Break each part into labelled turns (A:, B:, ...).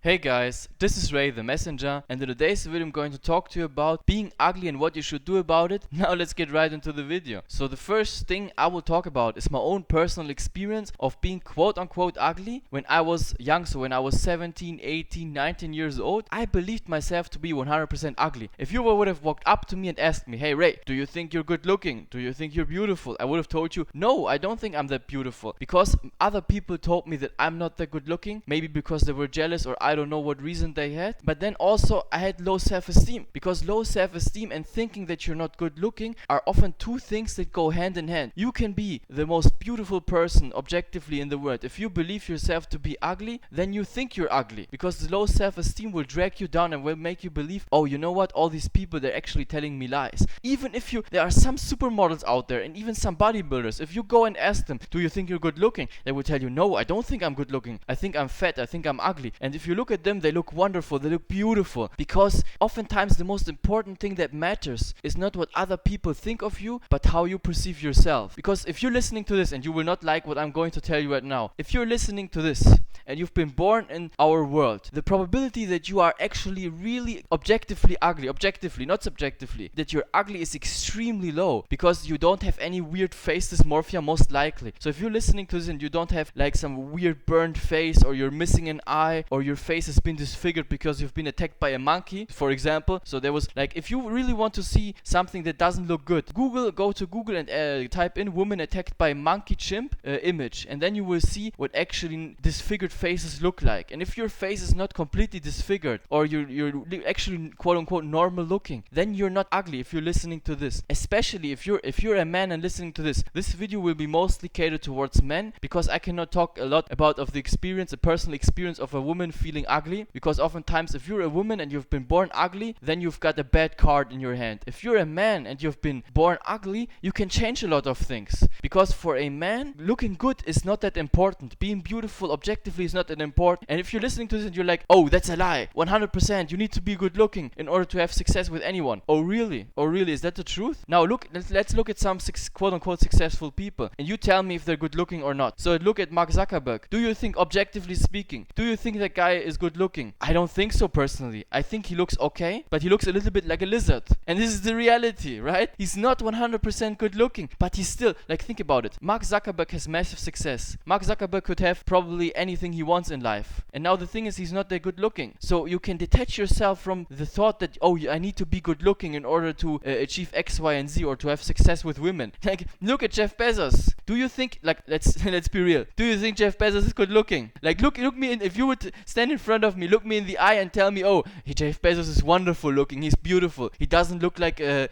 A: Hey guys, this is Ray the Messenger, and in today's video I'm going to talk to you about being ugly and what you should do about it. Now let's get right into the video. So the first thing I will talk about is my own personal experience of being quote unquote ugly when I was young. So when I was 17, 18, 19 years old, I believed myself to be 100% ugly. If you would have walked up to me and asked me, hey Ray, do you think you're good looking? Do you think you're beautiful? I would have told you, no, I don't think I'm that beautiful. Because other people told me that I'm not that good looking, maybe because they were jealous or I don't know what reason they had. But then also I had low self-esteem, because low self-esteem and thinking that you're not good looking are often two things that go hand in hand. You can be the most beautiful person objectively in the world. If you believe yourself to be ugly, then you think you're ugly, because the low self-esteem will drag you down and will make you believe, oh, you know what, all these people, they're actually telling me lies. Even if there are some supermodels out there and even some bodybuilders, if you go and ask them, do you think you're good looking, they will tell you, no, I don't think I'm good looking, I think I'm fat, I think I'm ugly. And if you look at them, they look wonderful, they look beautiful, because oftentimes the most important thing that matters is not what other people think of you, but how you perceive yourself. Because if you're listening to this, and you will not like what I'm going to tell you right now, if you're listening to this and you've been born in our world, the probability that you are actually really objectively ugly, objectively, not subjectively, that you're ugly is extremely low, because you don't have any weird face dysmorphia, most likely. So if you're listening to this and you don't have like some weird burned face, or you're missing an eye, or your face has been disfigured because you've been attacked by a monkey, for example. So there was like, if you really want to see something that doesn't look good, go to Google and type in woman attacked by monkey chimp image, and then you will see what actually disfigured faces look like. And if your face is not completely disfigured, or you're actually quote unquote normal looking, then you're not ugly if you're listening to this. Especially if you're a man and listening to this video will be mostly catered towards men, because I cannot talk a lot about the experience, the personal experience of a woman feeling ugly, because oftentimes if you're a woman and you've been born ugly, then you've got a bad card in your hand. If you're a man and you've been born ugly, you can change a lot of things, because for a man, looking good is not that important. Being beautiful objectively is not that important. And if you're listening to this and you're like, oh, that's a lie, 100%, you need to be good looking in order to have success with anyone. Oh really? Oh really? Is that the truth? Now let's look at some quote unquote successful people, and you tell me if they're good looking or not. So look at Mark Zuckerberg. Do you think, objectively speaking, do you think that guy is good looking? I don't think so personally. I think he looks okay, but he looks a little bit like a lizard. And this is the reality, right? He's not 100% good looking, but he's still, like, think about it. Mark Zuckerberg has massive success. Mark Zuckerberg could have probably anything he wants in life. And now the thing is, he's not that good looking. So you can detach yourself from the thought that, oh, I need to be good looking in order to achieve X, Y, and Z, or to have success with women. Like, look at Jeff Bezos. Do you think, like, let's be real. Do you think Jeff Bezos is good looking? Like, look me in, if you would stand in front of me, look me in the eye and tell me, oh, Jeff Bezos is wonderful looking, he's beautiful, he doesn't look like an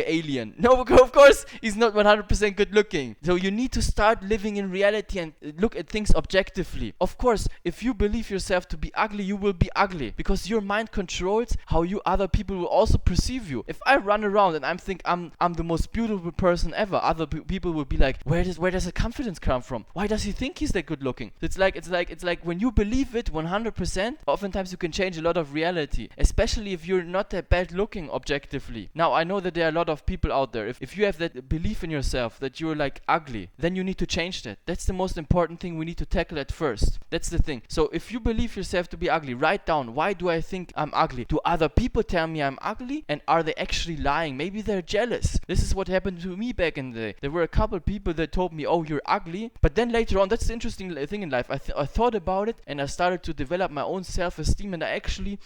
A: alien. No, of course he's not 100% good looking. So you need to start living in reality and look at things objectively. Of course, if you believe yourself to be ugly, you will be ugly, because your mind controls how other people will also perceive you. If I run around and I think I'm the most beautiful person ever, other people will be like, where does the confidence come from? Why does he think he's that good looking? It's like when you believe it 100%, oftentimes you can change a lot of reality, especially if you're not that bad looking objectively. Now, I know that there are a lot of people out there. If you have that belief in yourself that you're like ugly, then you need to change that. That's the most important thing we need to tackle at first. That's the thing. So if you believe yourself to be ugly, write down, why do I think I'm ugly? Do other people tell me I'm ugly? And are they actually lying? Maybe they're jealous. This is what happened to me back in the day. There were a couple people that told me, oh, you're ugly. But then later on, that's the interesting thing in life. I thought about it, and I started to develop my own self-esteem, and I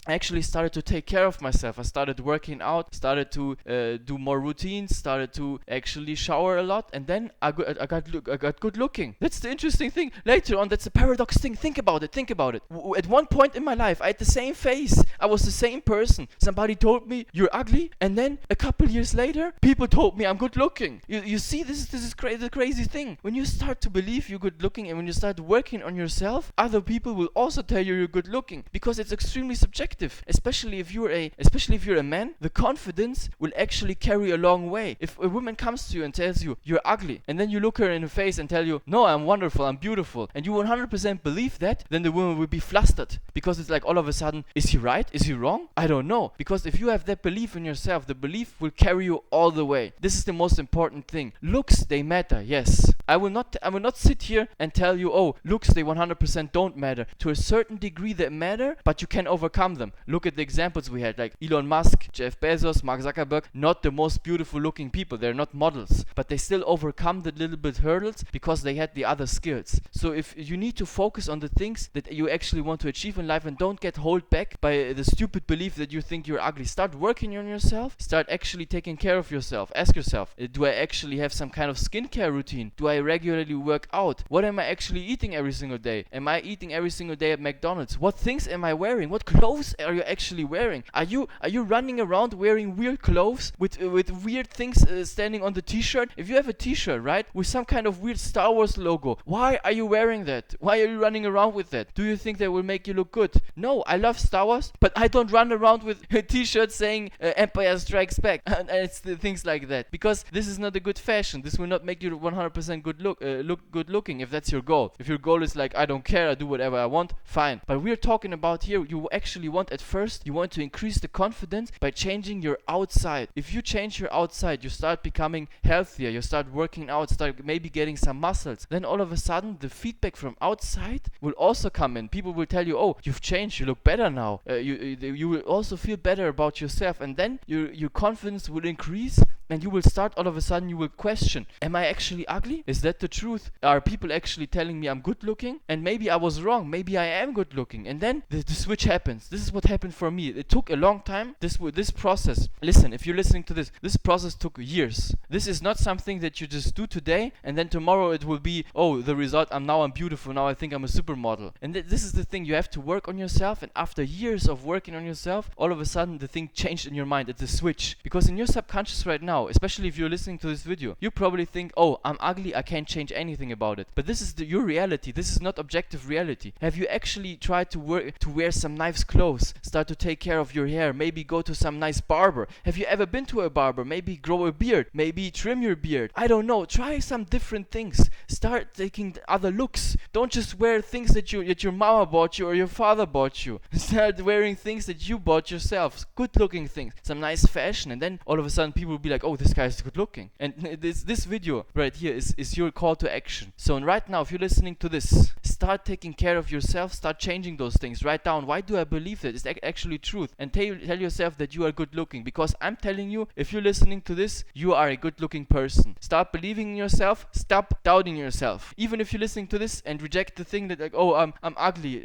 A: actually started to take care of myself. I started working out, started to do more routines, started to actually shower a lot, and then I got good looking. That's the interesting thing. Later on, that's a paradox thing. Think about it. At one point in my life, I had the same face. I was the same person. Somebody told me you're ugly, and then a couple years later, people told me I'm good looking. You see, this is the crazy thing. When you start to believe you're good looking, and when you start working on yourself, other people will also tell you you're good looking, because it's extremely subjective. Especially if you're a man, the confidence will actually carry a long way. If a woman comes to you and tells you you're ugly, and then you look her in the face and tell you, no, I'm wonderful, I'm beautiful, and you 100% believe that, then the woman will be flustered, because it's like all of a sudden, is he right? Is he wrong? I don't know. Because if you have that belief in yourself, the belief will carry you all the way. This is the most important thing. Looks, they matter, yes. I will not sit here and tell you, oh, looks, they 100% don't matter. To a certain degree they matter, but you can overcome them. Look at the examples we had, like Elon Musk, Jeff Bezos, Mark Zuckerberg, not the most beautiful looking people. They're not models, but they still overcome the little bit hurdles because they had the other skills. So if you need to focus on the things that you actually want to achieve in life and don't get held back by the stupid belief that you think you're ugly. Start working on yourself. Start actually taking care of yourself. Ask yourself, do I actually have some kind of skincare routine? Do I regularly work out? What am I actually eating every single day? Am I eating every single day at McDonald's? What things am I wearing? What clothes are you actually wearing? Are you running around wearing weird clothes with weird things standing on the t-shirt? If you have a t-shirt, right, with some kind of weird Star Wars logo, why are you wearing that? Why are you running around with that? Do you think that will make you look good? No, I love Star Wars, but I don't run around with a t-shirt saying Empire Strikes Back and it's the things like that, because this is not a good fashion. This will not make you 100% look good looking if that's your goal. If your goal is like, I don't care, I do whatever I want, fine. But we're talking about here, you actually want at first, you want to increase the confidence by changing your outside. If you change your outside, you start becoming healthier, you start working out, start maybe getting some muscles, then all of a sudden the feedback from outside will also come in. People will tell you, oh, you've changed, you look better now. You will also feel better about yourself, and then your confidence will increase, and you will start, all of a sudden you will question, am I actually ugly? Is that the truth? Are people actually telling me I'm good looking? And maybe I was wrong, maybe I am good looking. And then the switch happens. This is what happened for me. It took a long time. This process, listen, if you're listening to this process took years. This is not something that you just do today and then tomorrow it will be, oh, the result, I'm beautiful, now I think I'm a supermodel. And this is the thing, you have to work on yourself, and after years of working on yourself, all of a sudden the thing changed in your mind. It's a switch. Because in your subconscious right now, especially if you're listening to this video, you probably think, oh, I'm ugly, I can't change anything about it. But this is your reality. This is not objective reality. Have you actually tried to wear some nice clothes, start to take care of your hair, maybe go to some nice barber? Have you ever been to a barber? Maybe grow a beard, maybe trim your beard. I don't know. Try some different things. Start taking other looks. Don't just wear things that your mama bought you or your father bought you. Start wearing things that you bought yourself. Good looking things. Some nice fashion, and then all of a sudden people will be like, oh, this guy's good looking. And this video right here is your call to action. So right now, if you're listening to this, start taking care of yourself. Start changing those things. Write down, why do I believe that? It's actually truth. And tell yourself that you are good looking, because I'm telling you, if you're listening to this, you are a good looking person. Start believing in yourself. Stop doubting yourself. Even if you're listening to this and reject the thing that, like, oh, I'm ugly,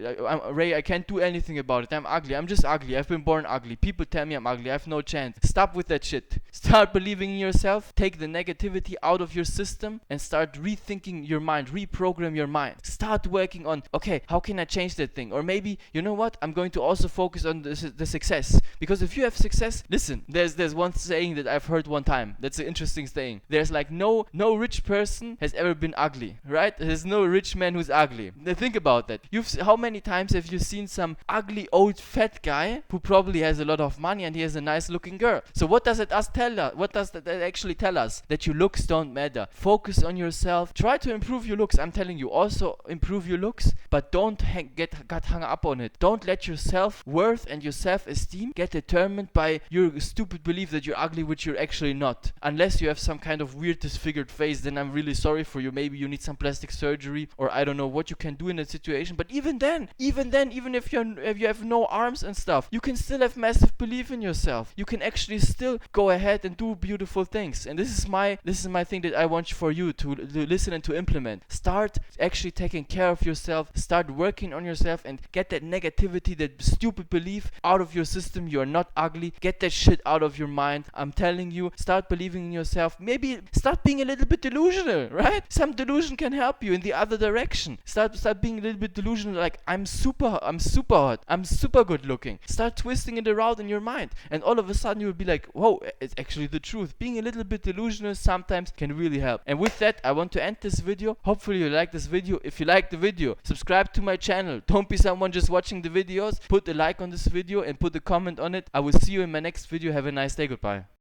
A: Ray, I can't do anything about it, I'm ugly, I'm just ugly, I've been born ugly, people tell me I'm ugly, I have no chance. Stop with that shit. Start believing in yourself. Take the negativity out of your system and start rethinking your mind. Reprogram your mind. Start working on, okay, how can I change that thing? Or maybe, you know what, I'm going to also focus on the success. Because if you have success, listen, there's one saying that I've heard one time. That's an interesting saying. There's like no rich person has ever been ugly, right? There's no rich man who's ugly. Now think about that. How many times have you seen some ugly old fat guy who probably has a lot of money and he has a nice looking girl? So what does it tell us? What does that actually tell us? That your looks don't matter. Focus on yourself. Try to improve your looks. I'm telling you, also improve your looks, but don't get hung up on it. Don't let your self-worth and your self-esteem get determined by your stupid belief that you're ugly, which you're actually not. Unless you have some kind of weird disfigured face, then I'm really sorry for you. Maybe you need some plastic surgery, or I don't know what you can do in that situation. But even then, even if you have no arms and stuff, you can still have massive belief in yourself. You can actually still go ahead and do beautiful things. And this is my thing that I want for you to listen and to implement. Start actually taking care of yourself. Start working on yourself and get that negativity, that stupid belief out of your system. You are not ugly. Get that shit out of your mind. I'm telling you, start believing in yourself. Maybe start being a little bit delusional, right? Some delusion can help you in the other direction. Start being a little bit delusional, like I'm super hot, I'm super good looking. Start twisting it around in your mind, and all of a sudden you'll be like, whoa, it's actually the truth. Being a little bit delusional sometimes can really help. And with that, I want to end this video. Hopefully you like this video. If you like the video, subscribe to my channel. Don't be someone just watching the videos. Put a like on this video and put a comment on it. I will see you in my next video. Have a nice day. Goodbye.